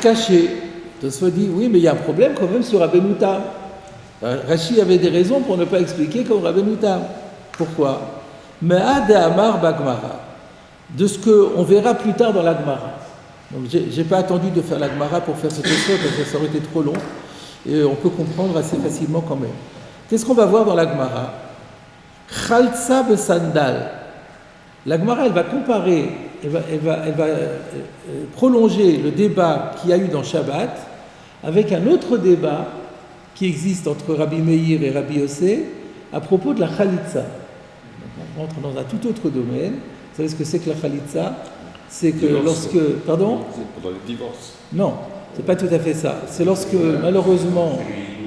caché. Tosfot dit, oui, mais il y a un problème quand même sur Rabbeinu Tam. Rashi avait des raisons pour ne pas expliquer comme Rabbeinu Tam. Pourquoi? Me'ad Amar Bagmara. De ce qu'on verra plus tard dans la Gemara. Donc, j'ai pas attendu de faire la Gemara pour faire ce Tosfot parce que ça aurait été trop long. Et on peut comprendre assez facilement quand même. Qu'est-ce qu'on va voir dans la Gemara? Chaltza besandal. La Gemara, elle va comparer, elle va prolonger le débat qu'il y a eu dans Shabbat avec un autre débat qui existe entre Rabbi Meir et Rabbi Yossé à propos de la Chalitza. On rentre dans un tout autre domaine. Vous savez ce que c'est que la Chalitza? C'est que divorce. lorsque... Pardon? C'est pendant les divorces. Non, c'est pas tout à fait ça. C'est lorsque, malheureusement,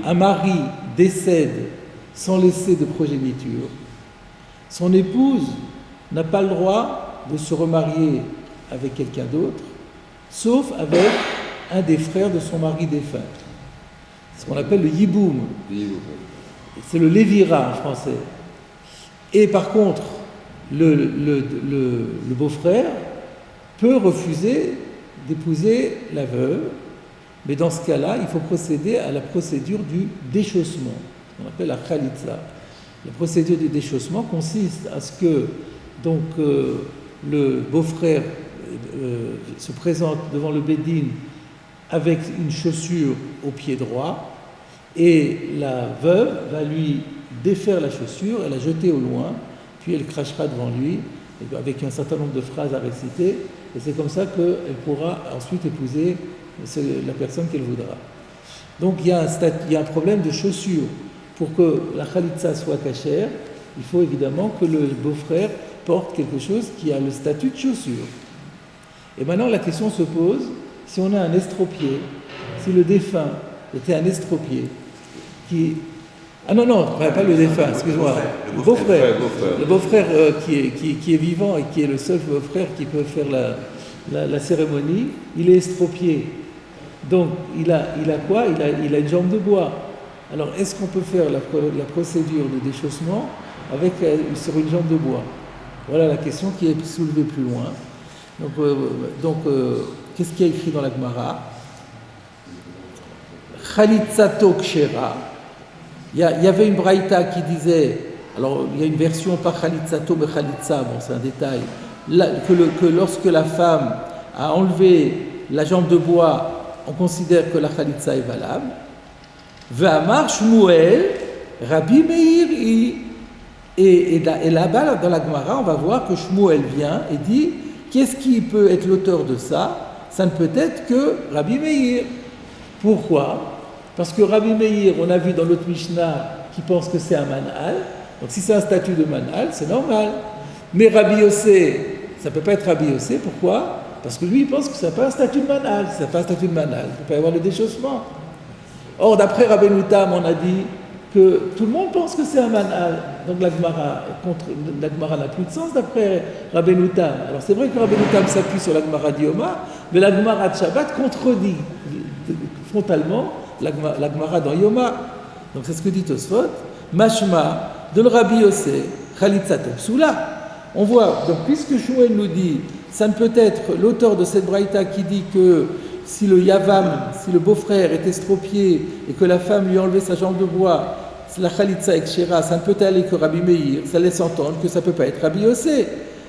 un mari décède sans laisser de progéniture, son épouse n'a pas le droit de se remarier avec quelqu'un d'autre, sauf avec un des frères de son mari défunt. C'est ce qu'on appelle le yiboum. C'est le lévira en français. Et par contre, le beau-frère peut refuser d'épouser la veuve, mais dans ce cas-là, il faut procéder à la procédure du déchaussement, qu'on appelle la khalitza. La procédure du déchaussement consiste à ce que donc, le beau-frère se présente devant le bédine avec une chaussure au pied droit, et la veuve va lui défaire la chaussure et la jeter au loin, puis elle crachera devant lui avec un certain nombre de phrases à réciter, et c'est comme ça qu'elle pourra ensuite épouser la personne qu'elle voudra. Donc il y a un problème de chaussure. Pour que la khalitza soit cachère, il faut évidemment que le beau-frère porte quelque chose qui a le statut de chaussure. Et maintenant la question se pose, si on a un estropié, si le défunt était un estropié, qui... Ah non, pas le défunt, excuse-moi, le beau-frère qui est vivant et qui est le seul beau-frère qui peut faire la cérémonie, il est estropié. Donc il a quoi? Il a une jambe de bois. Alors est-ce qu'on peut faire la procédure de déchaussement sur une jambe de bois? Voilà la question qui est soulevée plus loin. Donc qu'est-ce qu'il y a écrit dans la Gemara? Chalitzato kshera. Il y avait une braïta qui disait, alors il y a une version pas chalitzato mais chalitza, bon c'est un détail, que lorsque la femme a enlevé la jambe de bois, on considère que la chalitza est valable. Ve'amar Shmuel, Rabbi Meir, et là-bas dans la Gemara, on va voir que Shmuel vient et dit, qu'est-ce qui peut être l'auteur de ça? Ça ne peut être que Rabbi Meir. Pourquoi? Parce que Rabbi Meir, on a vu dans l'autre Mishnah, qui pense que c'est un manal. Donc si c'est un statut de manal, c'est normal. Mais Rabbi Yossé, ça ne peut pas être Rabbi Yossé. Pourquoi? Parce que lui, il pense que ça n'a pas un statut de manal. Ça n'a pas un statut de manal. Il ne peut pas y avoir le déchaussement. Or, d'après Rabbeinu Tam, on a dit que tout le monde pense que c'est un manal. Donc la Gemara n'a plus de sens d'après Rabbeinu Tam. Alors c'est vrai que Rabbeinu Tam s'appuie sur la Gemara d'Yoma, mais la Gemara de Shabbat contredit frontalement la Gemara dans Yoma. Donc c'est ce que dit Tosfot. Mashma de Rabbi Yossé, Chalitzato Psula. On voit, donc puisque Shmuel nous dit, ça ne peut être l'auteur de cette braïta qui dit que si le yavam, si le beau-frère est estropié et que la femme lui a enlevé sa jambe de bois, la Chalitza et Kshera, ça ne peut aller que Rabbi Meir, ça laisse entendre que ça ne peut pas être Rabbi Yossé.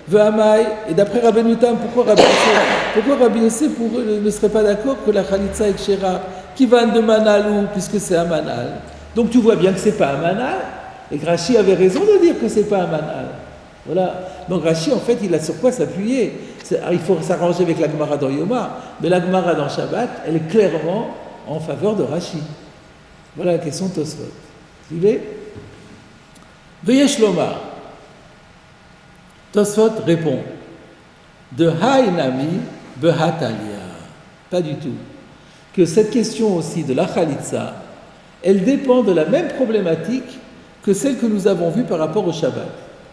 Ve'amai, et d'après Rabbeinu Tam, pourquoi Rabbi Yossé ne serait pas d'accord que la Chalitza et Kshera, qui va de manal puisque c'est un manal? Donc tu vois bien que ce n'est pas un manal, et Rashi avait raison de dire que ce n'est pas un manal. Voilà. Donc Rashi, en fait, il a sur quoi s'appuyer. Il faut s'arranger avec la Gemara dans Yoma, mais la Gemara dans Shabbat, elle est clairement en faveur de Rashi. Voilà la question de Tosfot. Suivez. Veyesh Lomar. Tosfot répond de Haïnami Behatalia. Pas du tout. Que cette question aussi de la Khalitza, elle dépend de la même problématique que celle que nous avons vue par rapport au Shabbat.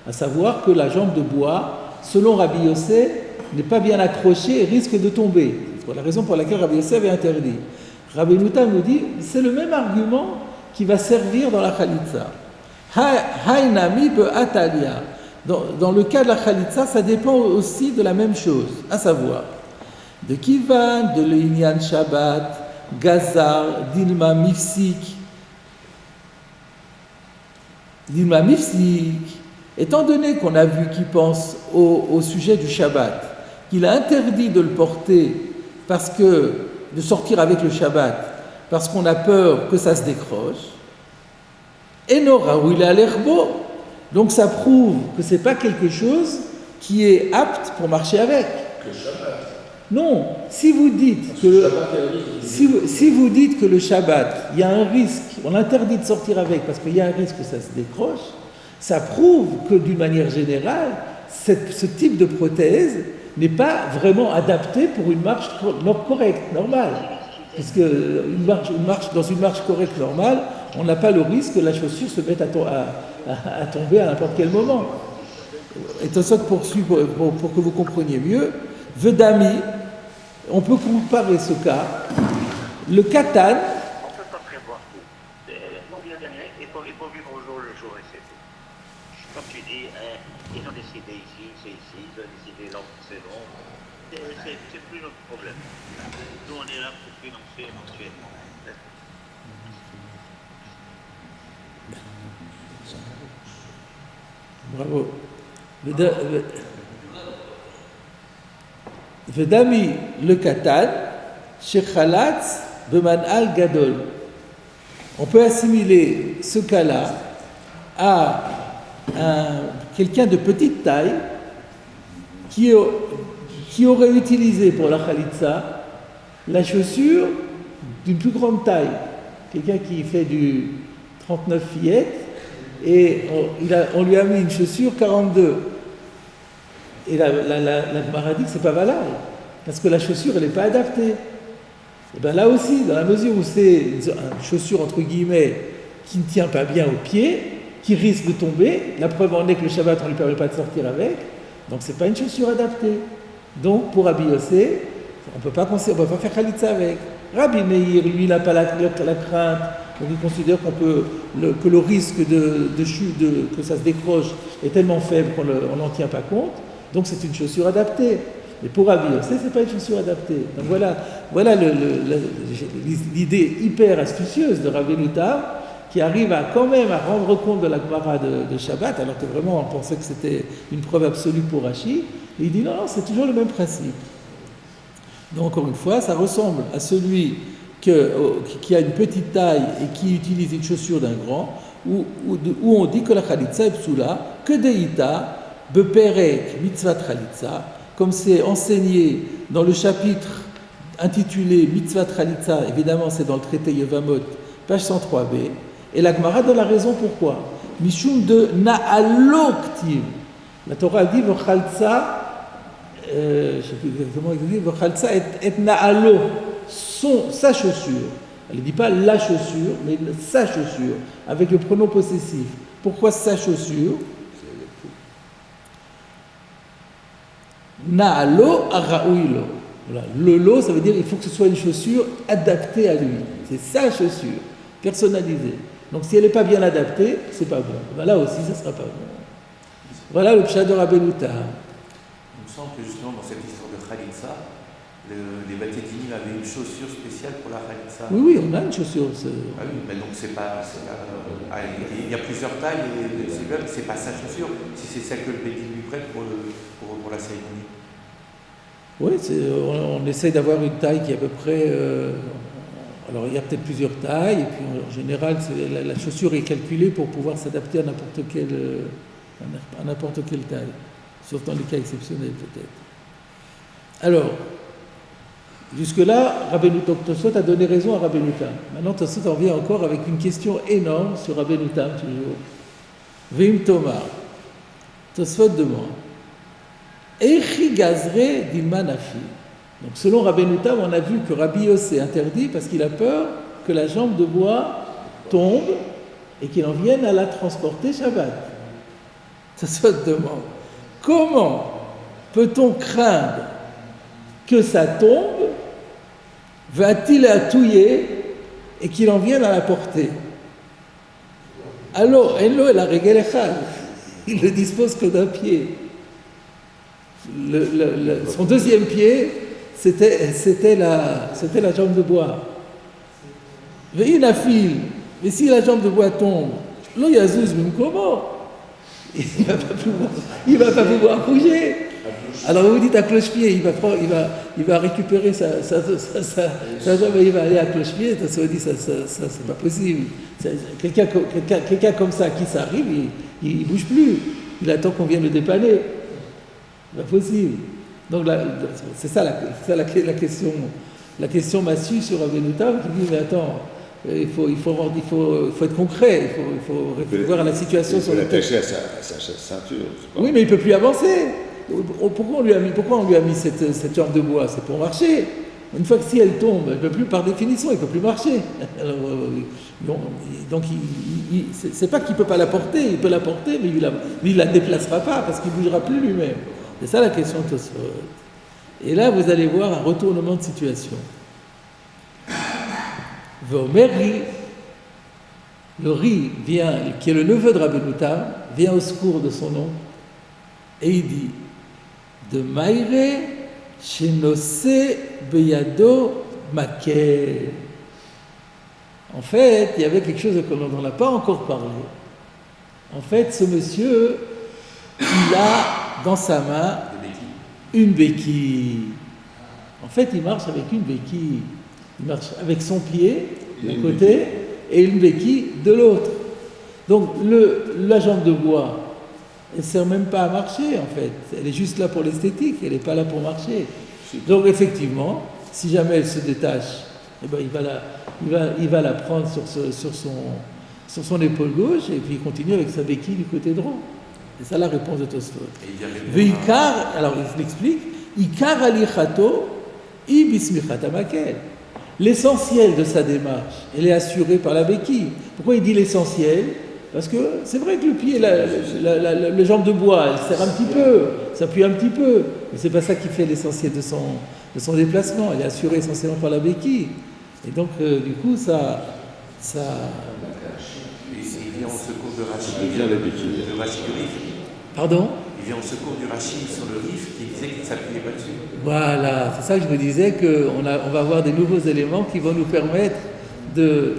À savoir que la jambe de bois, selon Rabbi Yossé, n'est pas bien accrochée et risque de tomber. C'est la raison pour laquelle Rabbi Yossé avait interdit. Rabbeinu Tam nous dit, c'est le même argument qui va servir dans la Khalitza. Haïnami be'atalia. Dans le cas de la Khalitza, ça dépend aussi de la même chose, à savoir, de Kivan, de l'Inyan Shabbat, Gazar, Dilma Mifsik. Dilma Mifsik, étant donné qu'on a vu qu'il pense au sujet du Shabbat, qu'il a interdit de le porter de sortir avec le Shabbat, parce qu'on a peur que ça se décroche, et Nora, où il a l'herbo, donc ça prouve que ce n'est pas quelque chose qui est apte pour marcher avec. Le Shabbat. Non, si vous dites que le Shabbat, il y a un risque, on interdit de sortir avec parce qu'il y a un risque que ça se décroche, ça prouve que d'une manière générale, ce type de prothèse n'est pas vraiment adapté pour une marche correcte, normale. Parce que dans une marche correcte, normale, on n'a pas le risque que la chaussure se mette à tomber à n'importe quel moment. Et de sorte pour que vous compreniez mieux, Vedami, on peut comparer ce cas, le katan. On peut pas prévoir tout. Il faut vivre au jour le jour et c'est tout. Comme tu dis, ils ont décidé ici, c'est ici, ils ont décidé là, c'est long. C'est plus notre problème. Nous, on est là pour financer éventuellement. Bravo. Vedami le katan, shechalatz bemanal gadol. On peut assimiler ce cas-là à quelqu'un de petite taille qui aurait utilisé pour la khalitsa la chaussure d'une plus grande taille. Quelqu'un qui fait du 39 fillettes et on lui a mis une chaussure 42. Et la Gemara dit que ce n'est pas valable, parce que la chaussure, elle n'est pas adaptée. Et bien là aussi, dans la mesure où c'est une chaussure, entre guillemets, qui ne tient pas bien au pied, qui risque de tomber, la preuve en est que le Shabbat, on ne lui permet pas de sortir avec, donc ce n'est pas une chaussure adaptée. Donc, pour Rabbi Yossé, on ne peut pas faire Khalitsa avec. Rabbi Meir, lui, il n'a pas la crainte, donc il considère que le risque de chute, que ça se décroche, est tellement faible qu'on n'en tient pas compte. Donc c'est une chaussure adaptée. Mais pour Rabbi Yossé, ce n'est pas une chaussure adaptée. Donc voilà l'idée hyper astucieuse de Rabbi Nutam, qui arrive quand même à rendre compte de la Gemara de Shabbat, alors que vraiment on pensait que c'était une preuve absolue pour Rashi. Et il dit non, c'est toujours le même principe. Donc encore une fois, ça ressemble à celui qui a une petite taille et qui utilise une chaussure d'un grand, où on dit que la Khalitsa est psoula, que deïta, beperek mitzvah Khalitsa, comme c'est enseigné dans le chapitre intitulé Mitzvah Khalitsa, évidemment c'est dans le traité Yevamot, page 103b, et la Gemara donne la raison pourquoi. Mishum de Na'aloktiv. La Torah dit V'chaltsa, je ne sais plus exactement ce qu'elle dit, V'chaltsa et Na'alo, sa chaussure. Elle ne dit pas la chaussure, mais sa chaussure, avec le pronom possessif. Pourquoi sa chaussure? Na'alo ara'uilo. Voilà. Le lo, ça veut dire qu'il faut que ce soit une chaussure adaptée à lui. C'est sa chaussure, personnalisée. Donc si elle n'est pas bien adaptée, c'est pas bon. Ben là aussi, ça ne sera pas bon. Voilà le pshat de Rabbeinu Tam. Il me semble que justement dans cette histoire de Khalitsa, les Batédinim avaient une chaussure spéciale pour la Khalitsa. Oui, on a une chaussure. Ah oui, mais donc c'est pas il y a plusieurs tailles et c'est pas sa chaussure, si c'est celle que le Bédine lui prête pour la cérémonie. Oui, on essaye d'avoir une taille qui est à peu près... alors il y a peut-être plusieurs tailles, et puis en général, la chaussure est calculée pour pouvoir s'adapter à n'importe quelle taille, sauf dans les cas exceptionnels peut-être. Alors, jusque-là, Rabbeinu Tosfot a donné raison à Rabbeinu Tam. Maintenant, Tosfot en vient encore avec une question énorme sur Rabbeinu Tam, toujours. Vim Tomar. Tosfot demande Echi gazre d'ilmanafi. Donc, selon Rabbeinu Tam, on a vu que Rabbi Yossé interdit parce qu'il a peur que la jambe de bois tombe et qu'il en vienne à la transporter Shabbat. Tosfot demande comment peut-on craindre que ça tombe, va-t-il la touiller et qu'il en vienne à la porter? Alors, Enlo et la Regelechal, il ne dispose que d'un pied. Son deuxième pied, c'était la jambe de bois. Mais si la jambe de bois tombe, l'eau yazouz même comment il va pas pouvoir bouger. Alors vous dites à cloche-pied, il va récupérer sa jambe et il va aller à cloche-pied. Ça veut dire ça c'est pas possible. Quelqu'un comme ça, qui ça arrive, il bouge plus. Il attend qu'on vienne le dépanner. C'est pas possible. Donc là, c'est ça la question. La question massue sur Abenutam qui dit mais attends. Il faut être concret, il faut voir la situation sur le terrain. Il faut l'attacher à sa ceinture. Oui, mais il ne peut plus avancer. Pourquoi on lui a mis cette jambe de bois? C'est pour marcher. Une fois que si elle tombe, elle ne peut plus, par définition, il ne peut plus marcher. Alors, donc, c'est pas qu'il ne peut pas la porter, il peut la porter, mais il ne la déplacera pas parce qu'il ne bougera plus lui-même. C'est ça la question de Tosfot. Et là, vous allez voir un retournement de situation. Le riz vient, qui est le neveu de Rabbeinu-Tam, vient au secours de son oncle et il dit de Maïre Shenose Beyado Makel. En fait, il y avait quelque chose dont on n'a pas encore parlé. En fait, ce monsieur, il a dans sa main une béquille. En fait, il marche avec une béquille. Il marche avec son pied d'un côté et une béquille de l'autre. Donc la jambe de bois, elle ne sert même pas à marcher en fait. Elle est juste là pour l'esthétique, elle n'est pas là pour marcher. Donc effectivement, si jamais elle se détache, eh ben, il va la prendre sur son épaule gauche et puis il continue avec sa béquille du côté droit. C'est ça la réponse de Tosfot. Veikar, alors il l'explique, Ikar alichato i bismichat makel. L'essentiel de sa démarche, elle est assurée par la béquille. Pourquoi il dit l'essentiel? Parce que c'est vrai que le pied, la jambe de bois, elle serre un petit peu, s'appuie un petit peu, mais c'est pas ça qui fait l'essentiel de son déplacement. Elle est assurée essentiellement par la béquille. Et donc, du coup, ça. Il vient en secours de Rachid. Il vient la béquille. De Rachid du Rif. Pardon? Il vient en secours du Rachid sur le Rif qui disait qu'il ne s'appuyait pas dessus. Voilà, c'est ça que je me disais, qu'on va avoir des nouveaux éléments qui vont nous permettre de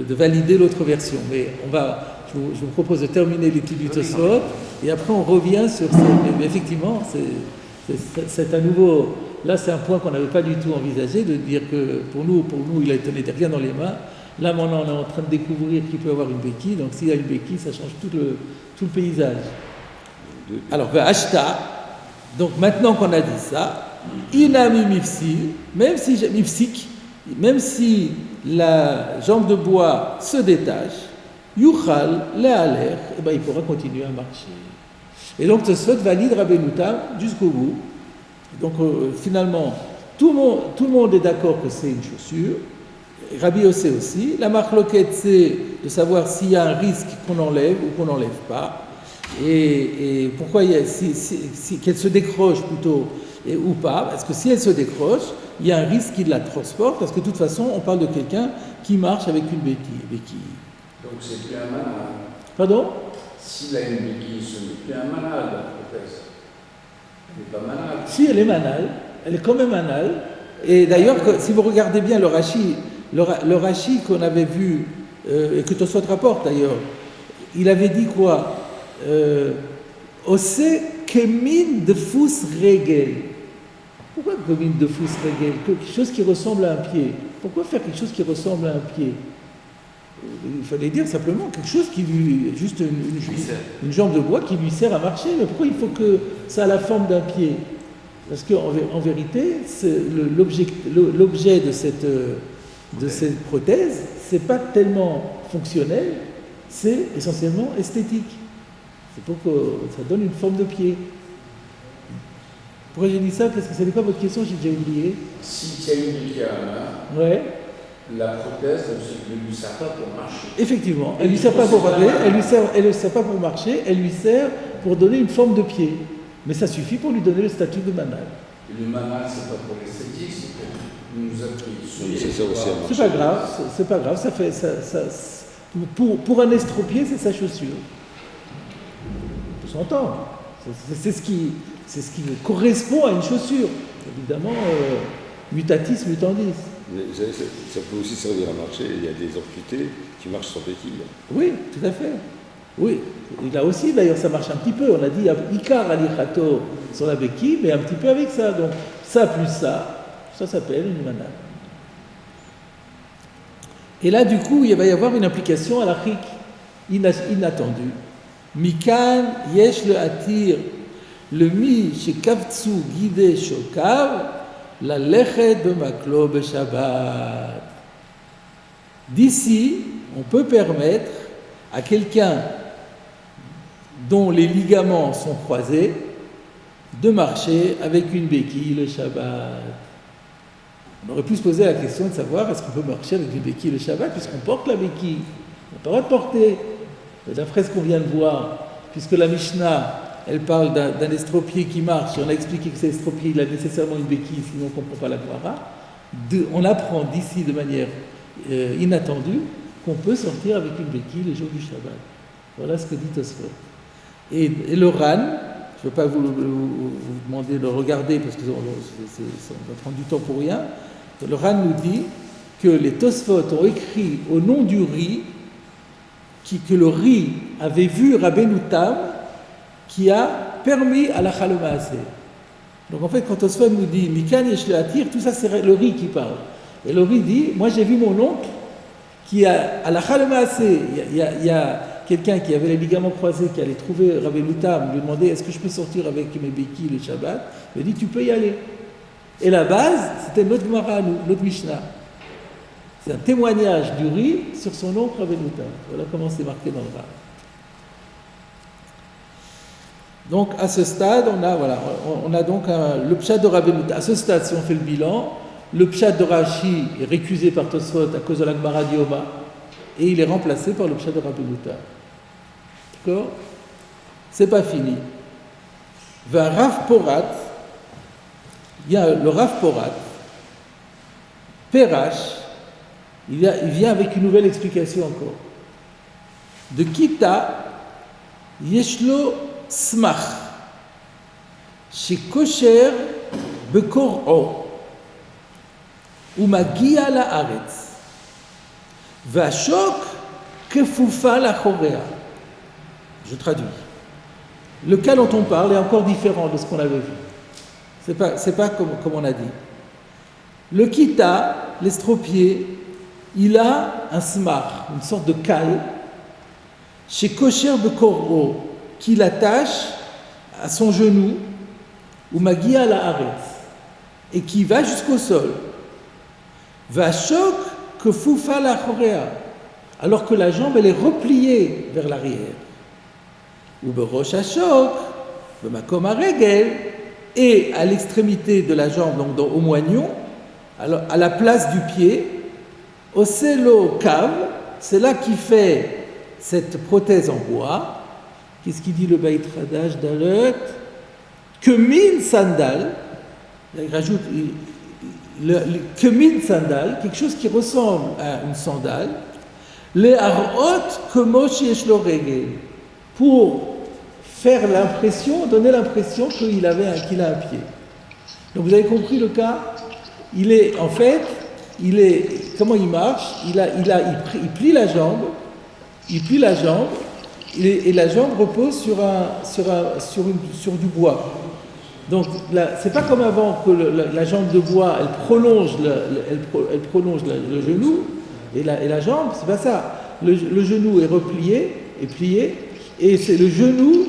valider l'autre version. Mais je vous propose de terminer l'étude du Tosfot et après on revient sur mais effectivement, c'est à nouveau. Là, c'est un point qu'on n'avait pas du tout envisagé, de dire que pour nous, il n'était rien dans les mains. Là, maintenant, on est en train de découvrir qu'il peut avoir une béquille. Donc, s'il y a une béquille, ça change tout le paysage. Alors, Ashta, donc maintenant qu'on a dit ça, Inami Mifsi, même si la jambe de bois se détache, Yuchal, Le'aler, eh ben, il pourra continuer à marcher. Et donc, Tosfot valide Rabbeinu-Tam jusqu'au bout. Donc, finalement, tout le monde est d'accord que c'est une chaussure. Rabbi Yossé aussi. La marloquette, c'est de savoir s'il y a un risque qu'on enlève ou qu'on n'enlève pas. Et pourquoi qu'elle se décroche plutôt ou pas. Parce que si elle se décroche, il y a un risque qu'il la transporte. Parce que de toute façon, on parle de quelqu'un qui marche avec une béquille. Donc c'est plus un malade. Pardon? S'il a une béquille, ce n'est plus un malade, peut-être. Elle n'est pas malade. Si, elle est manale. Elle est quand même manale. Et d'ailleurs, si vous regardez bien le Rashi qu'on avait vu, et que Tosfot rapporte d'ailleurs, il avait dit quoi? Ose kemin de fous regel. Pourquoi kemin de fous regel? Quelque chose qui ressemble à un pied. Pourquoi faire quelque chose qui ressemble à un pied? Il fallait dire simplement quelque chose qui lui. Juste une jambe de bois qui lui sert à marcher. Mais pourquoi il faut que ça a la forme d'un pied? Parce qu'en vérité, l'objet de cette prothèse, c'est pas tellement fonctionnel, c'est essentiellement esthétique. C'est pour que ça donne une forme de pied. Pourquoi j'ai dit ça? Parce que c'était quoi votre question? J'ai déjà oublié. Si tu as une béquille à la main, ouais. La prothèse ne lui sert pas pour marcher. Effectivement, elle ne lui sert pas pour marcher, elle lui sert pas pour marcher, elle lui sert pour donner une forme de pied. Mais ça suffit pour lui donner le statut de manal. Et le manal, c'est pas pour l'esthétique, c'est pour nous appuyer. C'est pas grave, c'est pas grave. Ça fait pour un estropié, c'est sa chaussure. On s'entend. c'est ce qui correspond à une chaussure. Évidemment, mutatis mutandis. Mais ça peut aussi servir à marcher. Il y a des amputés qui marchent sans béquille. Oui, tout à fait. Oui, et là aussi, d'ailleurs, ça marche un petit peu. On a dit Ikar alichato sur la béquille, mais un petit peu avec ça. Donc, ça plus ça s'appelle une manade. Et là, du coup, il va y avoir une implication halachique inattendue. Mikan yesh le atir le mi shekavtsu guide shokav la lechet bemaklo beshabbat. D'ici, on peut permettre à quelqu'un dont les ligaments sont croisés de marcher avec une béquille le Shabbat. On aurait pu se poser la question de savoir est-ce qu'on peut marcher avec une béquille le Shabbat puisqu'on porte la béquille. On n'a pas le droit de porter. Mais d'après ce qu'on vient de voir, puisque la Mishnah, elle parle d'un estropié qui marche, et on a expliqué que cet estropié, il a nécessairement une béquille, sinon on ne comprend pas la Gemara, on apprend d'ici de manière inattendue qu'on peut sortir avec une béquille le jour du Shabbat. Voilà ce que dit Tosfot. Et le Ran, je ne veux pas vous demander de le regarder parce que ça va prendre du temps pour rien. Le Ran nous dit que les Tosfot ont écrit au nom du riz que le riz avait vu Rabbeinu Tam qui a permis à la Chalomase. Donc en fait, quand Tosfot nous dit Mikan yesh le atir, tout ça c'est le riz qui parle. Et le riz dit moi j'ai vu mon oncle qui a à la Chalomase, il y a quelqu'un qui avait les ligaments croisés, qui allait trouver Rabbeinu Tam, lui demander est-ce que je peux sortir avec mes béquilles le Shabbat. Il dit tu peux y aller. Et la base, c'était notre Gemara, notre Mishnah. C'est un témoignage du riz sur son oncle Rabbeinu Tam. Voilà comment c'est marqué dans le Ran. Donc à ce stade, on a donc le pshat de Rabbeinu Tam. À ce stade, si on fait le bilan, le pshat de Rashi est récusé par Tosfot à cause de la Gemara d'Yoma et il est remplacé par le pshat de Rabbeinu Tam. D'accord ? C'est pas fini. Vers Rav Porat, il y a le Rav Porat, Perash, il vient avec une nouvelle explication encore. De Kita, Yeshlo Smach, chez Kosher Bekor'o, Umagia la Aretz, Vashok Kefufa la Chorea. Je traduis. Le cas dont on parle est encore différent de ce qu'on avait vu. C'est pas comme on a dit. Le Kita, l'estropié, il a un smar, une sorte de cale, chez Kosher Bekor'o, qui l'attache à son genou, ou Magia la Aretz, et qui va jusqu'au sol. Vashok Kefufa la Chorea, alors que la jambe elle est repliée vers l'arrière. Ou Berosh Hashok, Bemakom Haregel, et à l'extrémité de la jambe, donc au moignon, alors à la place du pied, Oselo Kav, c'est là qu'il fait cette prothèse en bois. Qu'est-ce qu'il dit le Beit Hadash d'Alet ? Que min sandal, il rajoute que min sandal, quelque chose qui ressemble à une sandale, les arot comme yesh lo regel, pour faire l'impression, donner l'impression qu'il a un pied. Donc vous avez compris le cas. Comment il marche ? Il plie la jambe, et la jambe repose sur du bois. Donc là, c'est pas comme avant que la jambe de bois, elle prolonge le genou, et la jambe, c'est pas ça. Le genou est replié, est plié, et c'est le genou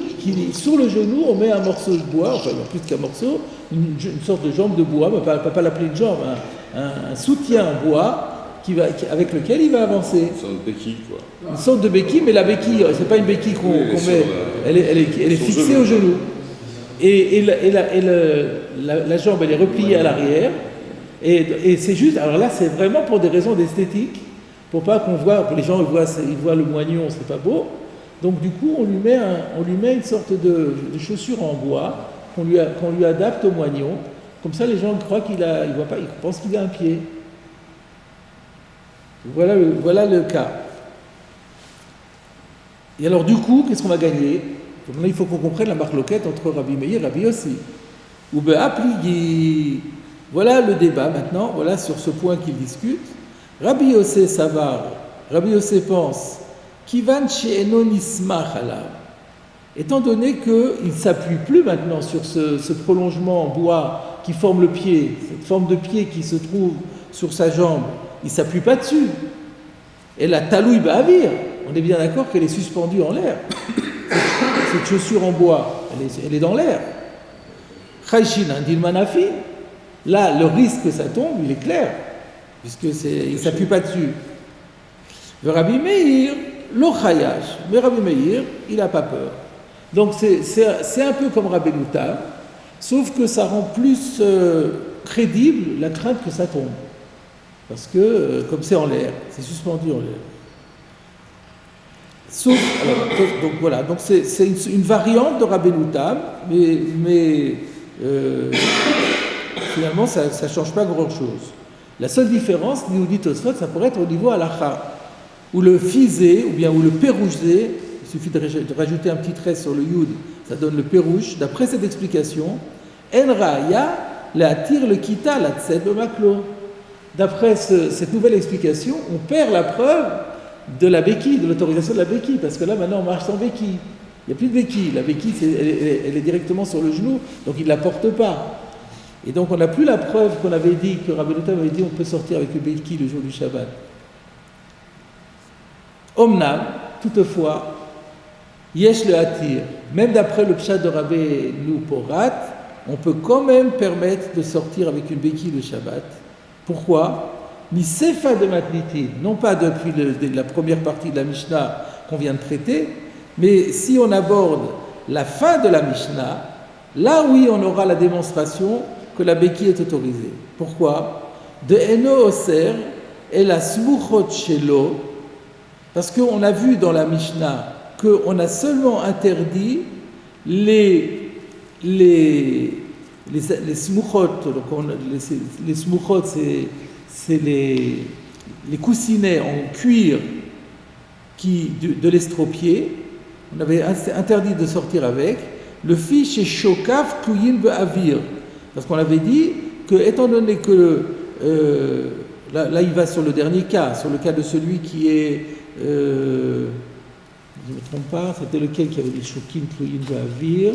sur le genou, on met un morceau de bois, enfin plus qu'un morceau, une sorte de jambe de bois, on ne peut pas l'appeler une jambe, un soutien en bois avec lequel il va avancer. Une sorte de béquille, quoi. Une sorte de béquille, mais la béquille, c'est pas une béquille qu'on met, elle est fixée au genou. Et la jambe, elle est repliée à l'arrière, et c'est juste, alors là, c'est vraiment pour des raisons d'esthétique, pour pas qu'on voit, pour les gens ils voient le moignon, c'est pas beau. Donc du coup, on lui met une sorte de chaussure en bois qu'on lui adapte au moignon. Comme ça, les gens croient ils voient pas, ils pensent qu'il a un pied. Voilà le cas. Et alors du coup, qu'est-ce qu'on va gagner ? Maintenant, il faut qu'on comprenne la marloquette entre Rabbi Meir et Rabbi Yossi. Ou be'apligi. Voilà le débat maintenant, voilà sur ce point qu'ils discutent. Rabbi Yossi Savar, Rabbi Yossi pense, Kivan she'eno nismach alav. Étant donné qu'il ne s'appuie plus maintenant sur ce prolongement en bois qui forme le pied, cette forme de pied qui se trouve sur sa jambe, il ne s'appuie pas dessus. Et la talouille ba'avir, on est bien d'accord qu'elle est suspendue en l'air. Cette chaussure en bois, elle est dans l'air. Chayshin andil manafi, là, le risque que ça tombe, il est clair, puisqu'il ne s'appuie pas dessus. Le Rabbi Meir, lo chayash, mais Rabbi Meir, il n'a pas peur. Donc c'est un peu comme Rabbeinu Tam, sauf que ça rend plus crédible la crainte que ça tombe. Parce que, comme c'est en l'air, c'est suspendu en l'air. Sauf, alors, donc voilà, donc c'est une variante de Rabbeinu Tam, mais finalement ça ne change pas grand-chose. La seule différence, nous dit Tosfot, ça pourrait être au niveau halakha, où le fizé, ou bien où le pérougé, il suffit de rajouter un petit trait sur le yud, ça donne le pérouche. D'après cette explication, en raya la attire le kita la tsed le maklo. D'après cette nouvelle explication, on perd la preuve de la béquille, de l'autorisation de la béquille, parce que là maintenant on marche sans béquille. Il n'y a plus de béquille. La béquille, elle est directement sur le genou, donc il ne la porte pas. Et donc on n'a plus la preuve qu'on avait dit, que Rabbeinu Tam avait dit on peut sortir avec une béquille le jour du Shabbat. Omnam, toutefois, Yesh le Hatir, même d'après le pshat de Rabbeinu Porat, on peut quand même permettre de sortir avec une béquille le Shabbat. Pourquoi? Ni sefa de matnitin, non pas depuis la première partie de la Mishnah qu'on vient de traiter, mais si on aborde la fin de la Mishnah, là oui on aura la démonstration que la béquille est autorisée. Pourquoi? De eno oser et la smuchot shelo, parce qu'on a vu dans la Mishnah qu'on a seulement interdit les smuchot, donc les smuchot c'est les coussinets en cuir de l'estropié, on avait interdit de sortir avec, le fiche est shokaf kuyin be'avir, parce qu'on avait dit que, étant donné que, là il va sur le dernier cas, sur le cas de celui qui est, je ne me trompe pas, c'était lequel qui avait dit shokin kuyin be'avir?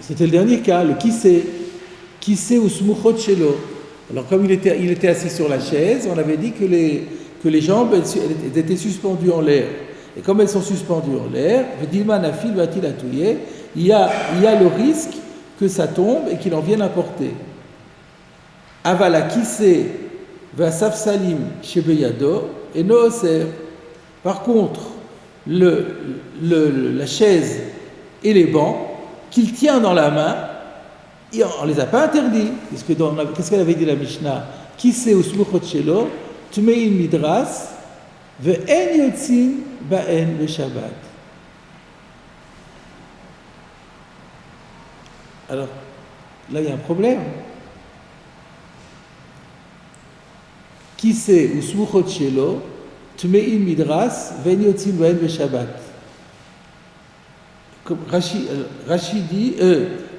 C'était le dernier cas, le kissé ou smuchot shelo. Alors comme il était assis sur la chaise, on avait dit que les jambes elles étaient suspendues en l'air. Et comme elles sont suspendues en l'air, il y a le risque que ça tombe et qu'il en vienne à porter. Avala kissé va safsalim shebeyado et nooser. Par contre, la chaise et les bancs qu'il tient dans la main, on ne les a pas interdits. Qu'est-ce qu'elle avait dit la Mishnah? Kissé ou smuchot shelo, tmein midras, ve'en yotzin ba'en le Shabbat. Alors, là il y a un problème. Kissé ou smuchot shelo, tmein midras, ve'en yotzin ba'en le Shabbat. Comme Rashi dit,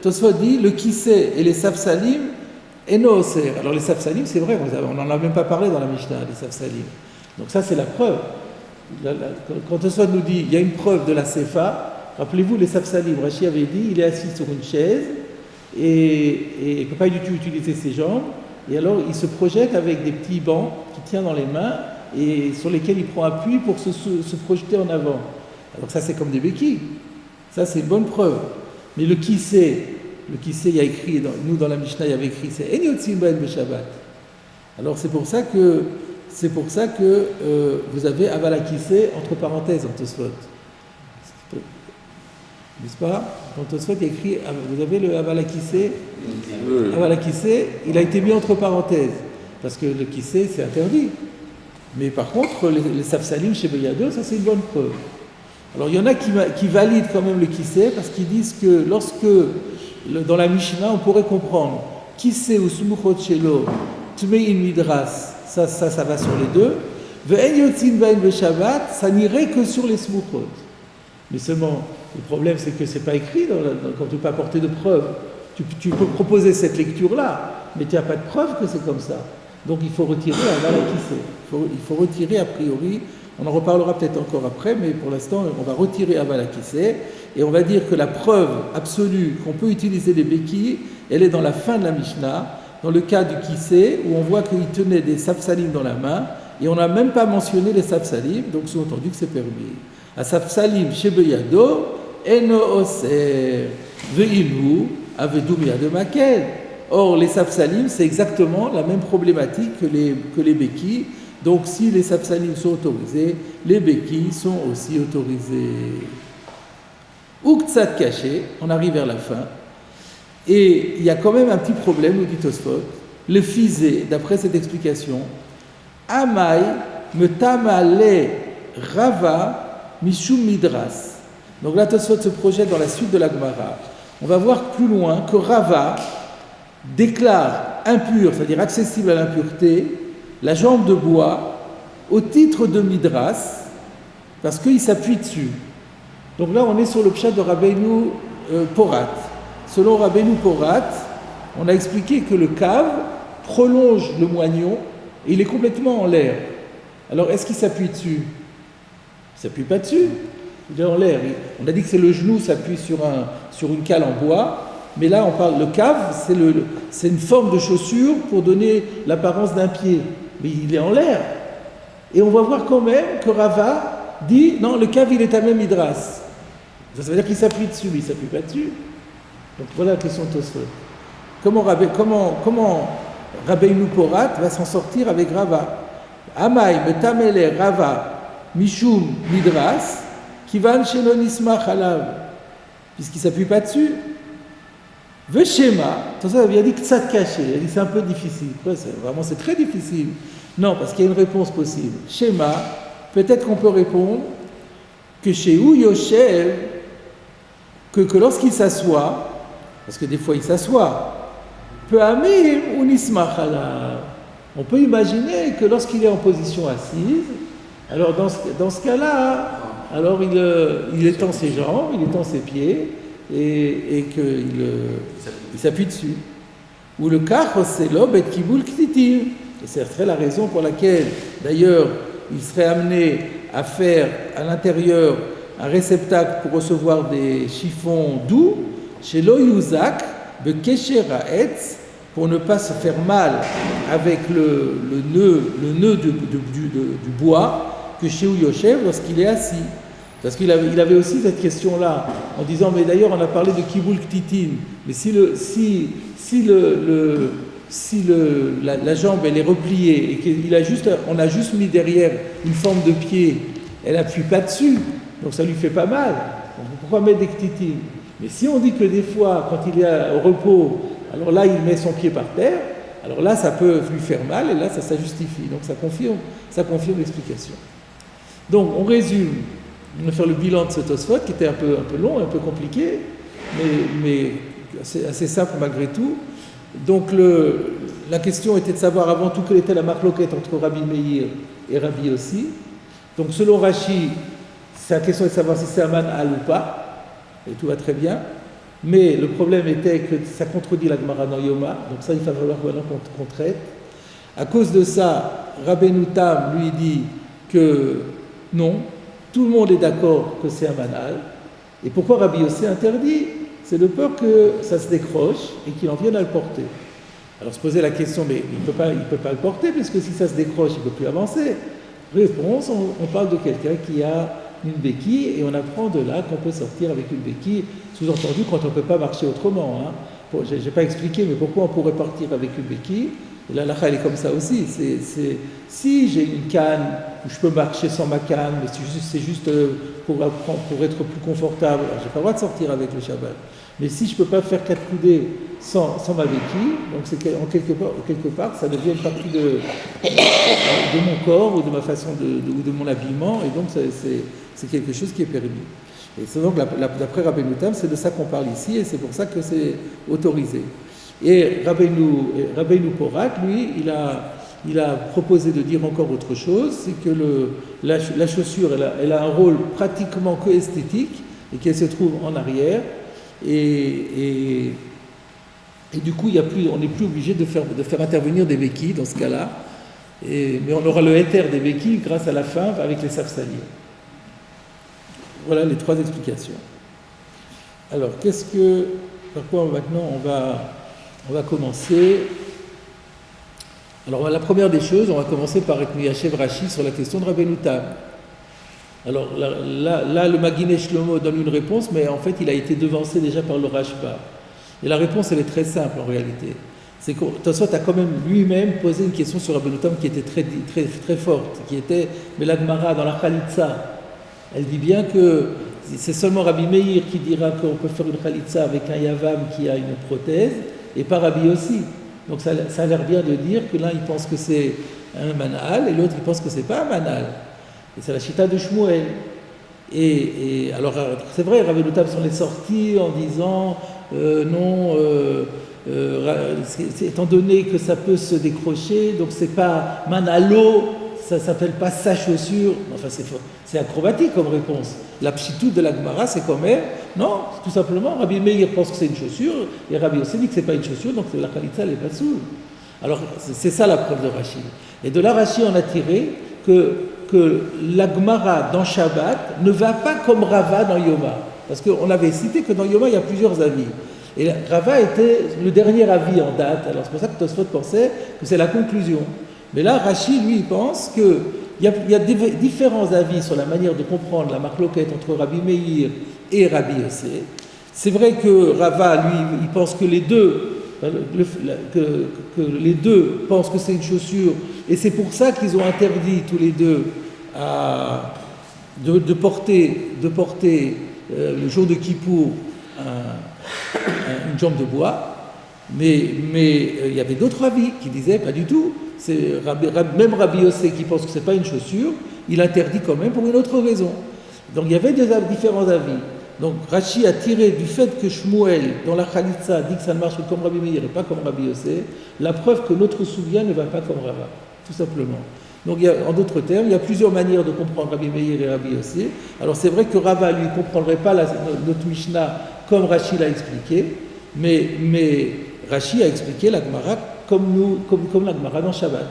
Tosfot dit, le kissé et les safsalim, et no oser. Alors les safsalim, c'est vrai, on n'en a même pas parlé dans la Mishnah, les safsalim. Donc ça, c'est la preuve. Quand Tosfot nous dit, il y a une preuve de la sefa, rappelez-vous, les safsalim, Rashi avait dit, il est assis sur une chaise, et il ne peut pas du tout utiliser ses jambes, et alors il se projette avec des petits bancs qu'il tient dans les mains, et sur lesquels il prend appui pour se projeter en avant. Alors ça, c'est comme des béquilles. Ça, c'est une bonne preuve. Mais le kissé, il y a écrit, nous dans la Mishnah, il y avait écrit, c'est Enyotzin Ba'en Beshabbat. Alors c'est pour ça que vous avez Avala kissé entre parenthèses en Tosfot. N'est-ce pas? Dans Tosfot, il y a écrit, vous avez le Avala kissé. Avala kissé, il a été mis entre parenthèses. Parce que le kissé, c'est interdit. Mais par contre, les safsalim chez Beyado, ça c'est une bonne preuve. Alors il y en a qui valident quand même le kissé parce qu'ils disent que lorsque, dans la Mishnah, on pourrait comprendre kissé ou smuchot shelo, tmein midras, ça va sur les deux, Ve'en yotzin bain le Shabbat, ça n'irait que sur les smuchot. Mais seulement, le problème c'est que c'est pas écrit quand tu ne peux pas apporter de preuve. Tu peux proposer cette lecture-là, mais tu n'as pas de preuve que c'est comme ça. Donc il faut retirer Aval Akissé. Il faut retirer a priori, on en reparlera peut-être encore après, mais pour l'instant on va retirer Aval Akissé et on va dire que la preuve absolue qu'on peut utiliser les béquilles, elle est dans la fin de la Mishnah, dans le cas du Kissé, où on voit qu'il tenait des safsalim dans la main, et on n'a même pas mentionné les safsalim, donc sous-entendu que c'est permis. A safsalim shebeyado, eno oser, ve'ilu, avedou miyad makel. Or, les safsalim, c'est exactement la même problématique que les béquilles. Donc, si les safsalim sont autorisés, les béquilles sont aussi autorisées. Uktsat caché, on arrive vers la fin. Et il y a quand même un petit problème, nous dit Tosfot. Le fisé, d'après cette explication, Amai metamale rava mishum midras. Donc là, Tosfot se projette dans la suite de la Gemara. On va voir plus loin que Rava déclare impur, c'est-à-dire accessible à l'impureté, la jambe de bois au titre de midras, parce qu'il s'appuie dessus. Donc là, on est sur le pshat de Rabbeinu Porat. Selon Rabbeinu Porat, on a expliqué que le cave prolonge le moignon et il est complètement en l'air. Alors, est-ce qu'il s'appuie dessus? Il ne s'appuie pas dessus, il est en l'air. On a dit que c'est le genou s'appuie sur une cale en bois, mais là, on parle, le cave, c'est une forme de chaussure pour donner l'apparence d'un pied. Mais il est en l'air. Et on va voir quand même que Rava dit, non, le cave, il est à même Midras. Ça veut dire qu'il s'appuie dessus, mais il ne s'appuie pas dessus. Donc voilà la question de Tosfot. Comment Rabbeinu Porat va s'en sortir avec Rava? Amai metamele Rava mishum midras kivan shenon ismach alav, puisqu'il ne s'appuie pas dessus. Veshema, attention, il a dit ktsat caché, il a dit c'est un peu difficile. C'est très difficile. Non, parce qu'il y a une réponse possible. Shema, peut-être qu'on peut répondre que chez Ou Yoshev, que lorsqu'il s'assoit, parce que des fois il s'assoit, peu amim ou nismach alav. On peut imaginer que lorsqu'il est en position assise, alors dans ce cas-là, alors il étend ses jambes, il étend ses pieds, et qu'il s'appuie dessus. Ou le kach c'est l'ob et kiboul ktitiv. Et ce serait la raison pour laquelle, d'ailleurs, il serait amené à faire à l'intérieur un réceptacle pour recevoir des chiffons doux, chez l'oyuzak, bekesher ha'etz, pour ne pas se faire mal avec le nœud du bois, que chez Yoshev lorsqu'il est assis. Parce qu'il avait aussi cette question-là, en disant, mais d'ailleurs on a parlé de Kiboul Ktitin, mais si la jambe elle est repliée et on a juste mis derrière une forme de pied, elle n'appuie pas dessus, donc ça lui fait pas mal. Donc pourquoi mettre des Ktitin? Mais si on dit que des fois, quand il est au repos, alors là il met son pied par terre, alors là ça peut lui faire mal et là ça justifie. Donc ça confirme l'explication. Donc on résume. On va faire le bilan de ce Tosfot qui était un peu long, un peu compliqué, mais assez simple malgré tout. Donc la question était de savoir avant tout quelle était la marloquette entre Rabbi Meir et Rabbi Yossi. Donc selon Rashi, c'est la question de savoir si c'est un man'al ou pas, et tout va très bien. Mais le problème était que ça contredit la Gemara dans Yoma, donc ça il va falloir qu'on traite. À cause de ça, Rabbeinu Tam lui dit que non, tout le monde est d'accord que c'est un manal. Et pourquoi Rabbi Yossi interdit? C'est de peur que ça se décroche et qu'il en vienne à le porter. Alors se poser la question, mais il ne peut pas le porter, puisque si ça se décroche, il ne peut plus avancer. Réponse, on parle de quelqu'un qui a une béquille, et on apprend de là qu'on peut sortir avec une béquille, sous-entendu quand on ne peut pas marcher autrement. Hein. Je n'ai pas expliqué, mais pourquoi on pourrait partir avec une béquille? Et là, elle est comme ça aussi. Si j'ai une canne, où je peux marcher sans ma canne, mais c'est juste pour être plus confortable, je n'ai pas le droit de sortir avec le Shabbat. Mais si je ne peux pas faire 4 coudées sans ma béquille, donc c'est quelque part, ça devient une partie de mon corps ou de ma façon ou de mon habillement, et donc c'est quelque chose qui est permis. Et c'est donc, d'après Rabbeinu Tam, c'est de ça qu'on parle ici, et c'est pour ça que c'est autorisé. Et Rabbeinu Porat, lui, il a proposé de dire encore autre chose, c'est que la chaussure, elle a un rôle pratiquement que esthétique et qu'elle se trouve en arrière. Et du coup, on n'est plus obligé de faire intervenir des béquilles dans ce cas-là. Mais on aura le éther des béquilles grâce à la fin avec les safsaliers. Voilà les 3 explications. Alors, par quoi maintenant on va commencer? Alors, la première des choses, on va commencer par Yachev Rashi sur la question de Rabbeinu Tam. Alors là, le Maginé Shlomo donne une réponse, mais en fait, il a été devancé déjà par le Rashba. Et la réponse, elle est très simple en réalité. C'est que Tosfot a quand même lui-même posé une question sur Rabbeinu Tam qui était très, très, très forte, qui était, mais la Gemara dans la Khalitsa, elle dit bien que c'est seulement Rabbi Meir qui dira qu'on peut faire une Khalitsa avec un Yavam qui a une prothèse, et pas Rabbi aussi. Donc ça a l'air bien de dire que l'un il pense que c'est un manal, et l'autre il pense que c'est pas un manal. Et c'est la chita de Shmuel. Et alors, c'est vrai, Rabbeinu Tam s'en est sorti en disant non, étant donné que ça peut se décrocher, donc c'est pas manalo, ça s'appelle pas sa chaussure. Enfin, c'est acrobatique comme réponse. La pchitout de la Gemara, c'est quand même, non, tout simplement, Rabbi Meir pense que c'est une chaussure, et Rabbi aussi dit que c'est pas une chaussure, donc la Khalitsa, elle est pas soule. Alors, c'est ça la preuve de Rashi. Et de là, Rashi en a tiré que la Gemara dans Shabbat ne va pas comme Rava dans Yoma. Parce qu'on avait cité que dans Yoma, il y a plusieurs avis. Et Rava était le dernier avis en date. Alors c'est pour ça que Tosfot pensait que c'est la conclusion. Mais là, Rashi, lui, il pense qu'il y a différents avis sur la manière de comprendre la marloquette entre Rabbi Meir et Rabbi Yossé. C'est vrai que Rava, lui, il pense que les deux pensent que c'est une chaussure, et c'est pour ça qu'ils ont interdit tous les deux de porter le jour de Kippour une jambe de bois. Mais il y avait d'autres avis qui disaient pas du tout. Même Rabbi Yossé qui pense que c'est pas une chaussure, il interdit quand même pour une autre raison. Donc il y avait différents avis. Donc Rashi a tiré du fait que Shmuel, dans la Khalitsa, dit que ça ne marche que comme Rabbi Meir et pas comme Rabbi Yossé, la preuve que notre souvient ne va pas comme Rava, tout simplement. Donc en d'autres termes, il y a plusieurs manières de comprendre Rabbi Meir et Rabbi Yossé. Alors c'est vrai que Rava, lui, ne comprendrait pas notre Mishnah comme Rashi l'a expliqué, mais Rashi a expliqué la Gemara comme la Gemara dans Shabbat.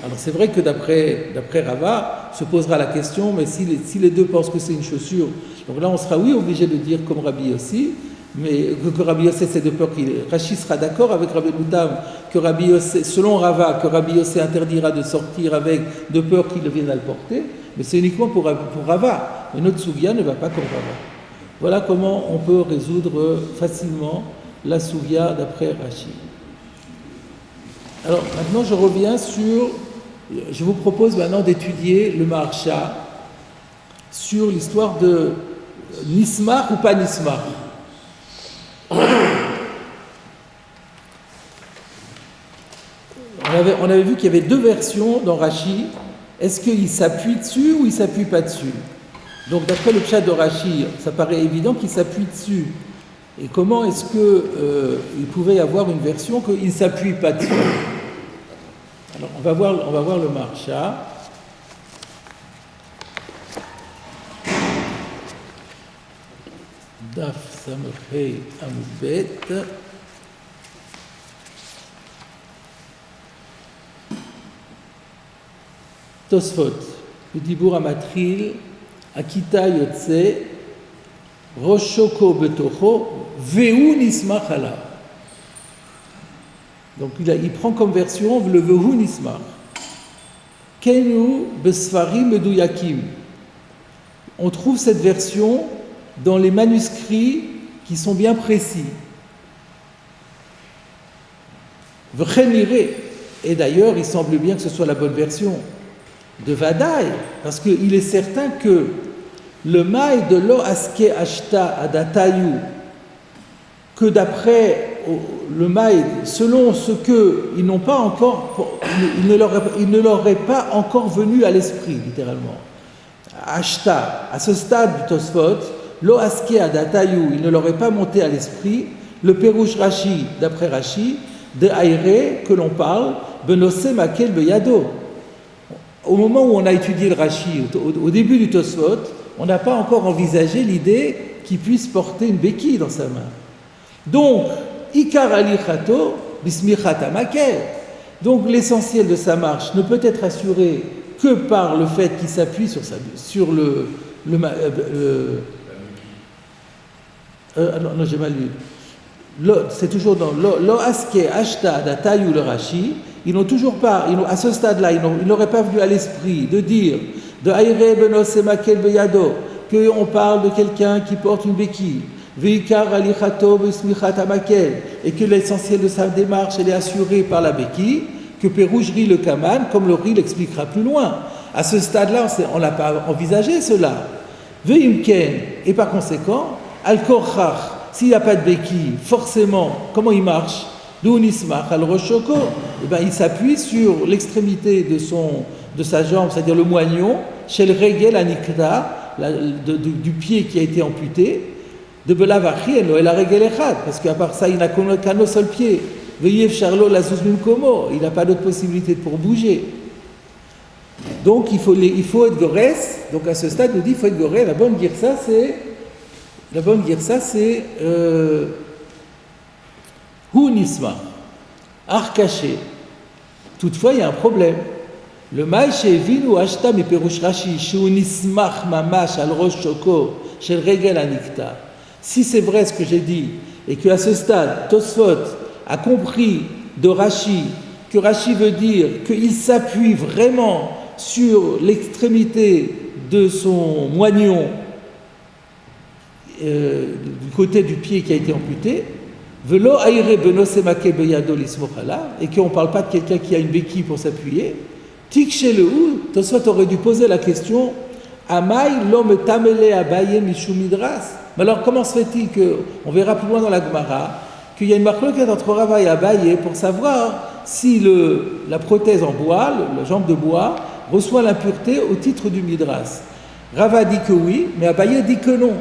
Alors c'est vrai que d'après Rava, se posera la question, mais si les deux pensent que c'est une chaussure, donc là on sera obligé de dire comme Rabbi Yossi, mais que Rabbi Yossé c'est de peur Rashi sera d'accord avec Rabbeinu Tam que Rabbi Yossé, selon Rava, que Rabbi Yossé interdira de sortir avec de peur qu'il vienne à le porter, mais c'est uniquement pour Rava. Et notre souvia ne va pas comme Rava. Voilà comment on peut résoudre facilement la souvia d'après Rashi. Alors maintenant je vous propose maintenant d'étudier le Maharsha sur l'histoire de Nismar ou pas Nismar. On avait vu qu'il y avait deux versions dans Rashi. Est-ce qu'il s'appuie dessus ou il ne s'appuie pas dessus? Donc d'après le pshat de Rashi, ça paraît évident qu'il s'appuie dessus. Et comment est-ce qu'il pouvait y avoir une version qu'il ne s'appuie pas dessus? Alors on va voir le Maharsha. Daf Samechei Amud Bet. Tosfot, le Dibur Amatril, Akita Yotze, Roshoko Betocho, Vehu Nismach Ala. Donc il prend comme version le Vehu Nismach. Kenu Besfarim Meduyakim. On trouve cette version dans les manuscrits qui sont bien précis. V'chenire. Et d'ailleurs, il semble bien que ce soit la bonne version de Vadaï, parce qu'il est certain que le maï de Lo Aske Ashta Adatayu, que d'après le maï, selon ce qu'ils n'ont pas encore, il ne leur est pas encore venu à l'esprit, littéralement. Ashta, à ce stade du Tosfot, Lo Aske Adatayu, il ne leur est pas monté à l'esprit, le Pérouche Rashi, d'après Rashi, de Aïré, que l'on parle, benose makel beyado. Au moment où on a étudié le Rashi, au début du Tosfot, on n'a pas encore envisagé l'idée qu'il puisse porter une béquille dans sa main. Donc, ikar alichato bismichata makel. Donc, l'essentiel de sa marche ne peut être assuré que par le fait qu'il s'appuie sur non, j'ai mal lu. C'est toujours dans lo aske ashta datayu le Rashi. Ils n'ont toujours pas, à ce stade-là, ils n'auraient pas venu à l'esprit de dire de Aïre benose makel beyado, qu'on parle de quelqu'un qui porte une béquille, veikar alichato bismichat makel, et que l'essentiel de sa démarche elle est assurée par la béquille, que Pérougerie le Kaman, comme le riz l'expliquera plus loin. À ce stade-là, on n'a pas envisagé cela. Veimken, et par conséquent, al-korchach, s'il n'y a pas de béquille, forcément, comment il marche? D'unismach al-roshoko, il s'appuie sur l'extrémité de sa jambe, c'est-à-dire le moignon, chez le regel anikda, du pied qui a été amputé, de belavachi et la regel echad, parce qu'à part ça, il n'a qu'un seul pied. Veyev charlo la zuzmim komo, il n'a pas d'autre possibilité pour bouger. Donc il faut être gorès. Donc à ce stade, on dit il faut être gorès. La bonne girsa, c'est Hunisma, Arkaché. Toutefois, il y a un problème. Le Maïché Vinu Ashta mi Perush Rashi, Shunismach Mamash al Rosh Shoko, Shel Regel Anikta. Si c'est vrai ce que j'ai dit, et qu'à ce stade, Tosfot a compris de Rashi, que Rashi veut dire qu'il s'appuie vraiment sur l'extrémité de son moignon du côté du pied qui a été amputé, Velo aïre benose makel beyado lismochala, et qu'on ne parle pas de quelqu'un qui a une béquille pour s'appuyer, tik chez le ou, Tosfot aurait dû poser la question, Amai l'homme tamele abaye mishu midras. Mais alors comment se fait-il que, on verra plus loin dans la Gemara, qu'il y a une marloquette entre Rava et Abaye pour savoir si la prothèse en bois, la jambe de bois, reçoit l'impureté au titre du midras. Rava dit que oui, mais Abaye dit que non.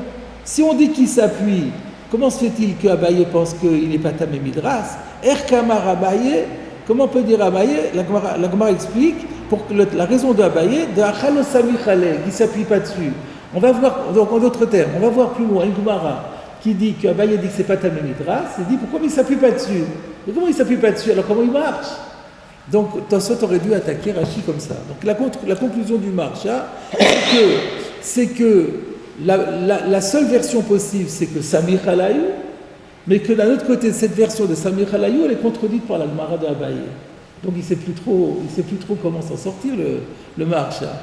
Si on dit qu'il s'appuie, comment se fait-il qu'Abaye pense qu'il n'est pas tamé midras? Erkamar Abaye, comment on peut dire Abaye? La Gemara explique pour que la raison d'Abaye, de Achalo Samichale, qui ne s'appuie pas dessus. On va voir, donc en d'autres termes, on va voir plus loin une Gemara qui dit qu'Abaye dit que c'est pas tamé midras, il dit pourquoi il ne s'appuie pas dessus? Mais comment il ne s'appuie pas dessus? Alors comment il marche? Donc Tosfot aurait dû attaquer Rashi comme ça. Donc la conclusion du Marsha, c'est que la seule version possible, c'est que Samir Halayou, mais que d'un autre côté, cette version de Samir Halayou, elle est contredite par la Gemara de Abaye. Donc il ne sait plus trop comment s'en sortir, le Marsha.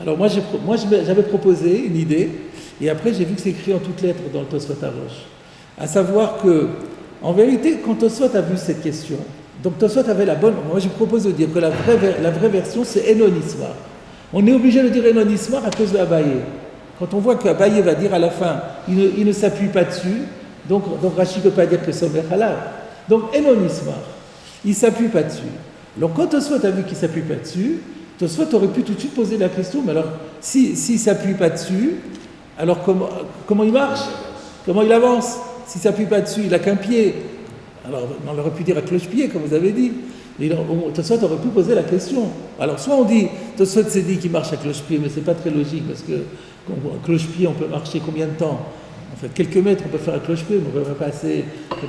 Alors moi j'avais proposé une idée, et après j'ai vu que c'est écrit en toutes lettres dans le Tosfot Arosh. À savoir que, en vérité, quand Tosfot a vu cette question, donc Tosfot avait la bonne. Moi je propose de dire que la vraie version c'est Enon Ismar. On est obligé de dire Enon Ismar à cause de Abaye. Quand on voit qu'Abaye va dire à la fin, il ne s'appuie pas dessus, donc Rashi ne peut pas dire que c'est Omer Halal. Donc Enon Ismar, il ne s'appuie pas dessus. Donc quand Tosfot a vu qu'il ne s'appuie pas dessus, Tosfot aurait pu tout de suite poser la question, mais alors s'il ne s'appuie pas dessus, alors comment il marche? Comment il avance? S'il ne s'appuie pas dessus, il n'a qu'un pied. Alors on aurait pu dire à cloche-pied, comme vous avez dit. Tosfot aurait pu poser la question. Alors soit on dit, Tosfot s'est dit qu'il marche à cloche-pied, mais ce n'est pas très logique, parce que cloche-pied, on peut marcher combien de temps? En fait, quelques mètres, on peut faire à cloche-pied, mais on ne peut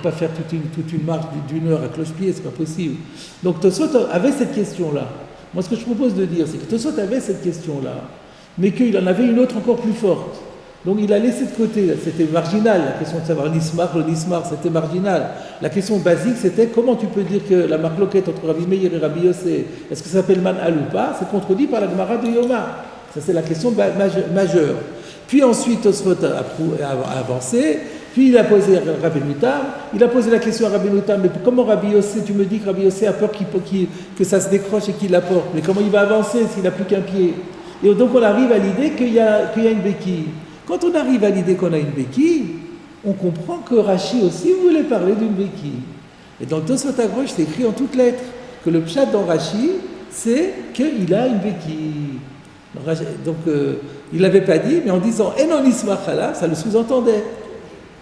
pas faire toute une marche d'une heure à cloche-pied, c'est pas possible. Donc Tosfot avait cette question-là. Moi, ce que je propose de dire, c'est que Tosfot avait cette question-là, mais qu'il en avait une autre encore plus forte. Donc il a laissé de côté, c'était marginal, la question de savoir le nismar, c'était marginal. La question basique, c'était comment tu peux dire que la marloquette entre Rabbi Meir et Rabbi Yossé, est-ce que ça s'appelle man'al ou pas? C'est contredit par la Gemara de Yoma. Ça, c'est la question majeure. Puis ensuite, Tosfot a avancé, puis il a posé à Rabbi Nutam, il a posé la question à Rabbi Nutam, mais comment Rabbi Yossé, tu me dis que Rabbi Yossé a peur que ça se décroche et qu'il la porte, mais comment il va avancer s'il n'a plus qu'un pied? Et donc on arrive à l'idée qu'il y a une béquille. Quand on arrive à l'idée qu'on a une béquille, on comprend que Rashi aussi voulait parler d'une béquille. Et dans le Tosfot Arosh, c'est écrit en toutes lettres que le pshat dans Rashi, c'est qu'il a une béquille. Donc il ne l'avait pas dit, mais en disant Enon Ismachala, ça le sous-entendait.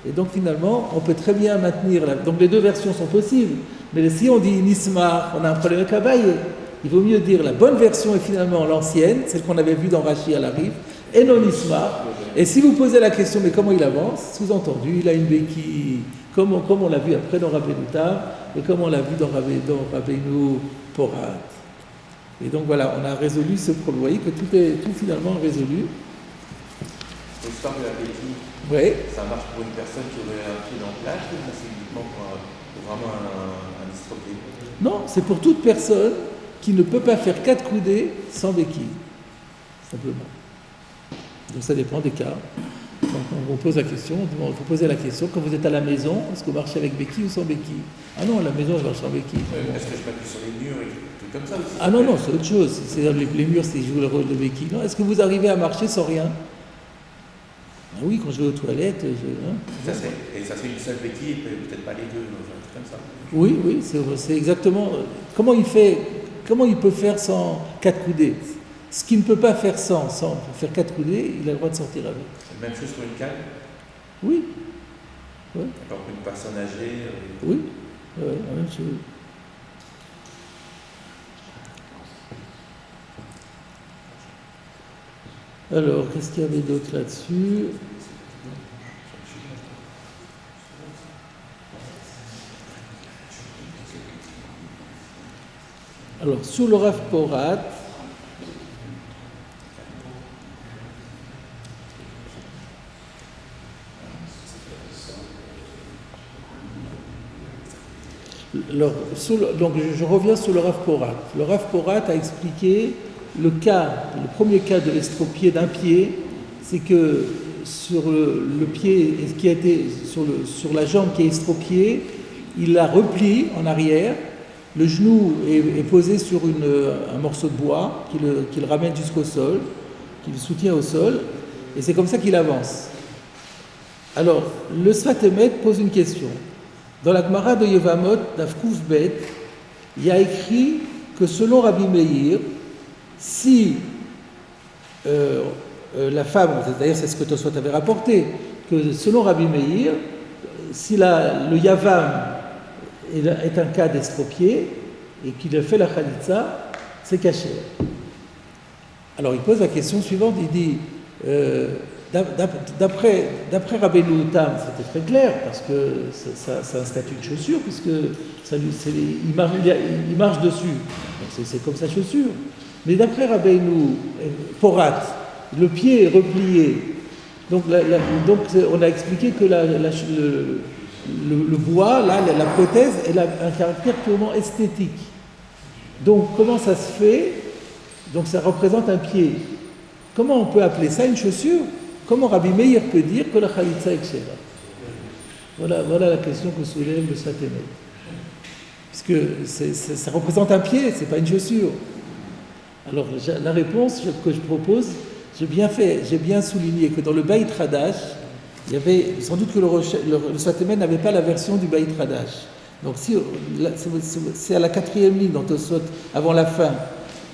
Et donc finalement, on peut très bien maintenir. Donc les deux versions sont possibles. Mais si on dit Nismar, on a un problème avec Abaye. Il vaut mieux dire la bonne version est finalement l'ancienne, celle qu'on avait vue dans Rashi à l'arrive, et non Nismar. Et si vous posez la question, mais comment il avance, sous-entendu, il a une béquille, comme on l'a vu après dans Rabbeinu Tam, et comme on l'a vu dans Rabbeinu Porat. Et donc voilà, on a résolu ce problème. Vous voyez que tout finalement résolu. L'histoire de la béquille, Oui. ça marche pour une personne qui aurait un pied dans le plâtre ou c'est uniquement pour vraiment un dystrophie? Non, c'est pour toute personne qui ne peut pas faire 4 coudées sans béquille, simplement. Donc ça dépend des cas. Quand on vous pose la question, il faut poser la question, quand vous êtes à la maison, est-ce que vous marchez avec béquille ou sans béquille? Ah non, à la maison, je marche sans béquille. Est-ce que je m'appuie sur les murs et tout comme ça aussi? Ah non, c'est autre chose. Les murs, ils jouent le rôle de béquille. Non, est-ce que vous arrivez à marcher sans rien? Ah oui, quand je vais aux toilettes, Ça serait une seule béquille, et peut-être pas les deux, un truc comme ça. Oui, c'est exactement. Comment il peut faire sans 4 coudées? Ce qu'il ne peut pas faire sans faire 4 coudées, il a le droit de sortir avec. C'est la même chose pour une canne? Oui. Ouais. Alors pour une personne âgée? Oui, la même chose. Alors, qu'est-ce qu'il y avait d'autre là-dessus? Alors, sur le Rav Porat, donc je reviens sur le Rav Porat. Le Rav Porat a expliqué le premier cas de l'estropié d'un pied, c'est que sur le pied qui a été sur la jambe qui est estropiée, il la replie en arrière, le genou est posé sur un morceau de bois qui le ramène jusqu'au sol, qui le soutient au sol, et c'est comme ça qu'il avance. Alors, le Sfat Emet pose une question. Dans la Gemara de Yevamot, d'Afkouf Bet, il y a écrit que selon Rabbi Meir, si la femme, d'ailleurs c'est ce que Tosfot avait rapporté, que selon Rabbi Meir, si le Yavam est un cas d'estropié et qu'il a fait la Khalitsa, c'est caché. Alors il pose la question suivante, il dit, d'après Rabbeinu Tam, c'était très clair, parce que c'est un statut de chaussure, puisque il marche dessus, donc c'est comme sa chaussure. Mais d'après Rabbeinu Porat, le pied est replié. Donc on a expliqué que le bois, là, la prothèse, elle a un caractère purement esthétique. Donc comment ça se fait? Donc ça représente un pied. Comment on peut appeler ça une chaussure? Comment Rabbi Meir peut dire que la Khalitsa est kshera? Voilà la question que soulève le Sfat Emet. Puisque ça représente un pied, c'est pas une chaussure. Alors la réponse que je propose, j'ai bien souligné que dans le Beit Hadash, il y avait sans doute que le Sfat Emet n'avait pas la version du Beit Hadash. Donc c'est à la 4e ligne dans Tosfot, avant la fin,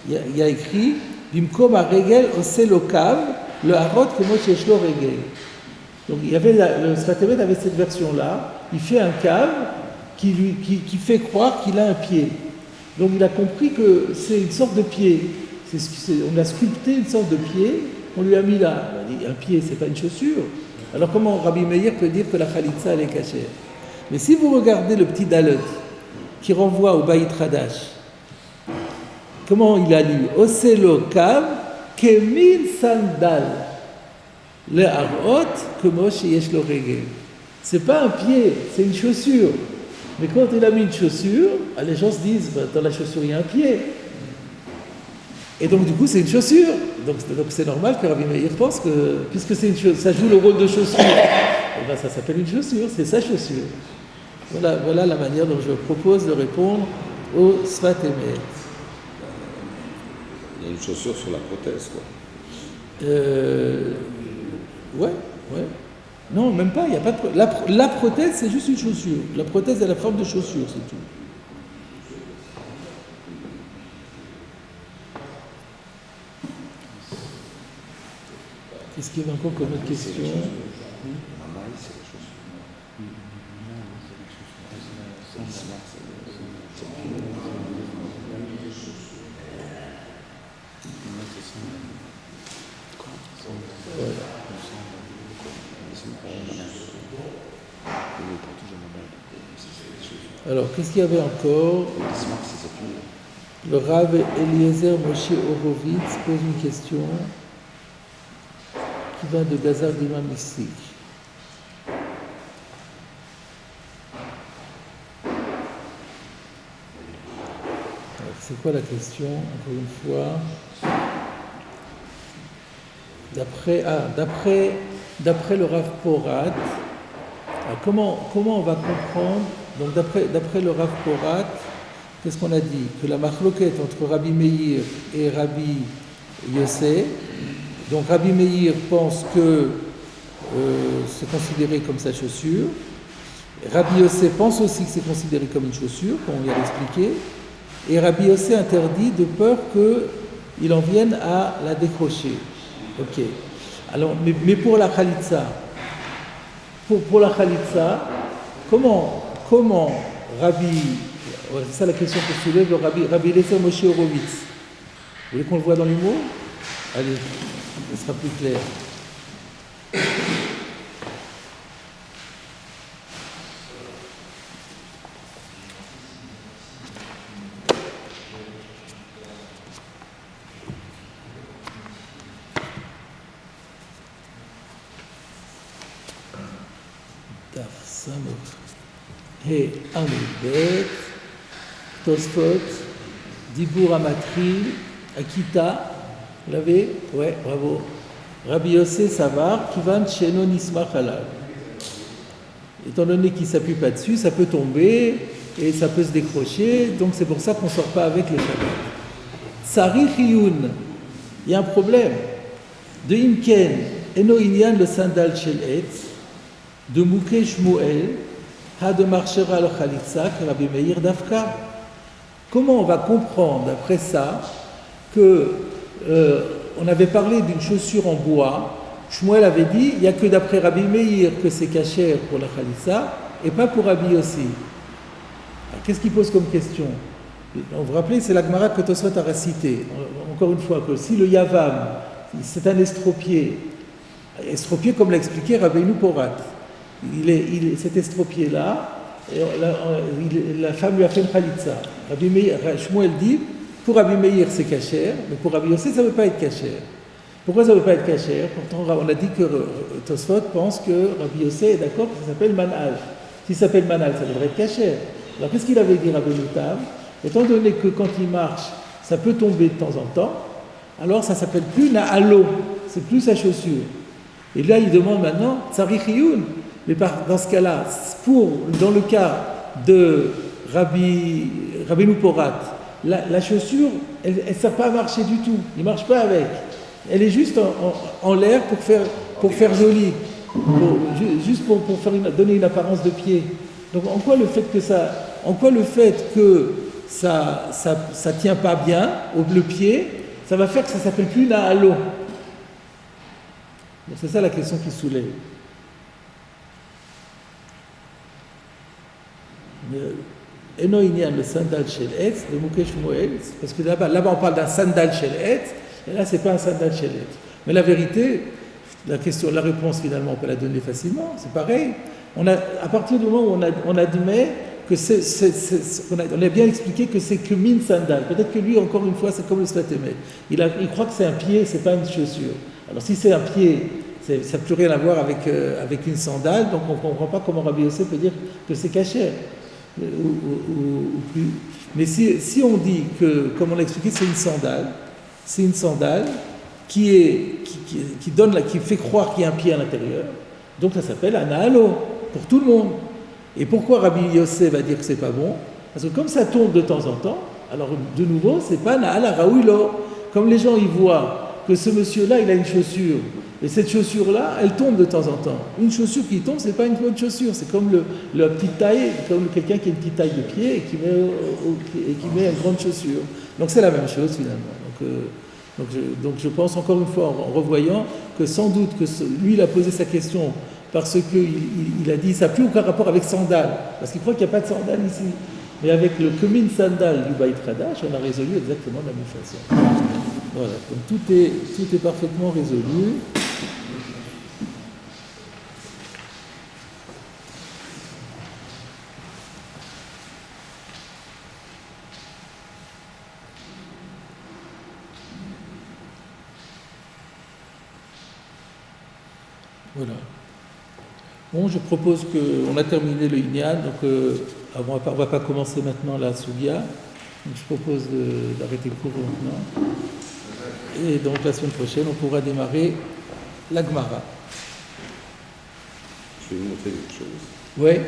il y a écrit Bimkom ha-regel ose lo kav le harot kemo sheyesh lo regel. Donc le Sfat Emet avait cette version-là. Il fait un cave qui fait croire qu'il a un pied. Donc il a compris que c'est une sorte de pied. On a sculpté une sorte de pied, on lui a mis là. Il a dit, un pied, c'est pas une chaussure. Alors comment Rabbi Meir peut dire que la Khalitsa elle est cachée? Mais si vous regardez le petit Dalet qui renvoie au Beit Hadash, comment il a lu? Oselo kav kemin sandal le harot kemo sheyesh lo regel. C'est pas un pied, c'est une chaussure. Mais quand il a mis une chaussure, les gens se disent, dans la chaussure il y a un pied. Et donc du coup c'est une chaussure. Donc c'est normal que Rabbi Meir pense que, puisque c'est ça joue le rôle de chaussure, et ben ça s'appelle une chaussure, c'est sa chaussure. Voilà la manière dont je propose de répondre au Sfat Emet. Il y a une chaussure sur la prothèse, quoi. Ouais. Non, même pas, il n'y a pas de la prothèse, c'est juste une chaussure. La prothèse a la forme de chaussure, c'est tout. Qu'est-ce qu'il y avait encore comme autre question? La maille, c'est la chaussure. Alors, qu'est-ce qu'il y avait encore? Le Rav Eliezer Moshe Horowitz pose une question qui vient de Gazar d'Imam Mystique. C'est quoi la question, encore une fois? D'après le Rav Porat, comment on va comprendre? Donc d'après le Rav Porat, qu'est-ce qu'on a dit? Que la machloquette entre Rabbi Meir et Rabbi Yossé, donc Rabbi Meir pense que c'est considéré comme sa chaussure, Rabbi Yossé pense aussi que c'est considéré comme une chaussure, comme on vient d'expliquer, et Rabbi Yossé interdit de peur qu'il en vienne à la décrocher. Ok. Alors, mais pour la Khalitsa, pour la Khalitsa, comment Rabbi, c'est ça la question que soulève le Rabbi Eliezer Moshe Horowitz. Vous voulez qu'on le voit dans les mots? Allez, ce sera plus clair. He Amudbet, Tosfot, Dibour Amatril, Akita, vous l'avez? Ouais, bravo. Rabbi Yossé Savar, Kivan Sheno Nismach Halal. Étant donné qu'il ne s'appuie pas dessus, ça peut tomber et ça peut se décrocher, donc c'est pour ça qu'on ne sort pas avec le Shabbat. Tsari Chiyun, il y a un problème. De Imken, Eno Inyan le sandal Shel Etz, de Mouké Shmuel, Ha de Marchera al Khalitsa, que Rabbi Meir Dafka. Comment on va comprendre après ça que on avait parlé d'une chaussure en bois, Shmuel avait dit il n'y a que d'après Rabbi Meir que c'est kasher pour la Khalitsa et pas pour Rabbi Yossi. Qu'est-ce qu'il pose comme question? Vous vous rappelez, c'est la Gemara que Tosfot a recité. Encore une fois, que si le Yavam, c'est un estropié comme l'a expliqué Rabbeinu Porat, cet estropié-là, la femme lui a fait une khalitsa. Rabbi Meir, Shmuel dit, pour Rabbi Meir c'est kasher, mais pour Rabbi Yossi ça ne veut pas être kasher. Pourquoi ça ne veut pas être kasher? Pourtant on a dit que Tosfot pense que Rabbi Yossi est d'accord que ça s'appelle manal. S'il s'appelle manal, ça devrait être kasher. Alors qu'est-ce qu'il avait dit Rabbi Tam? Étant donné que quand il marche, ça peut tomber de temps en temps, alors ça ne s'appelle plus na'alo, c'est plus sa chaussure. Et là il demande maintenant, tsari chiyun. Mais dans ce cas-là, dans le cas de Rabbeinu Porat, la chaussure, elle ne sert pas à marcher du tout. Il ne marche pas avec. Elle est juste en l'air pour faire joli, juste pour donner une apparence de pied. Donc en quoi le fait que ça tient pas bien le pied, ça va faire que ça s'appelle plus na'alo. Donc c'est ça la question qui soulève. Eno Inyan, le sandal shel etz, de Mouké Shmuel, parce que là-bas on parle d'un sandal shel etz, et là c'est pas un sandal shel etz. Mais la vérité, la réponse finalement on peut la donner facilement, c'est pareil. À partir du moment où on admet que on a bien expliqué que c'est que min sandal. Peut-être que lui encore une fois c'est comme le Sfatémet. Il croit que c'est un pied, c'est pas une chaussure. Alors si c'est un pied, ça n'a plus rien à voir avec une sandale, donc on ne comprend pas comment Rabbi Yossé peut dire que c'est kasher. Ou plus. Mais si on dit que, comme on l'a expliqué, c'est une sandale qui fait croire qu'il y a un pied à l'intérieur, donc ça s'appelle un na'alo pour tout le monde. Et pourquoi Rabbi Yossé va dire que c'est pas bon? Parce que comme ça tombe de temps en temps, alors de nouveau, c'est pas na'ala raouilo. Comme les gens y voient que ce monsieur-là, il a une chaussure, et cette chaussure-là, elle tombe de temps en temps. Une chaussure qui tombe, c'est pas une bonne chaussure, c'est comme la petite taille, comme quelqu'un qui a une petite taille de pied et qui met une grande chaussure. Donc c'est la même chose finalement. Donc je pense encore une fois en revoyant que sans doute que lui il a posé sa question parce qu'il a dit ça n'a plus aucun rapport avec sandal, parce qu'il croit qu'il n'y a pas de sandal ici. Mais avec le commune sandal du Baït Hadash, on a résolu exactement de la même façon. Voilà, donc tout est parfaitement résolu. Voilà. Bon, je propose qu'on a terminé le Inyan, donc on ne va pas commencer maintenant la Sugya. Donc je propose d'arrêter le cours maintenant. Et donc la semaine prochaine, on pourra démarrer la Gemara. Je vais vous montrer quelque chose. Ouais.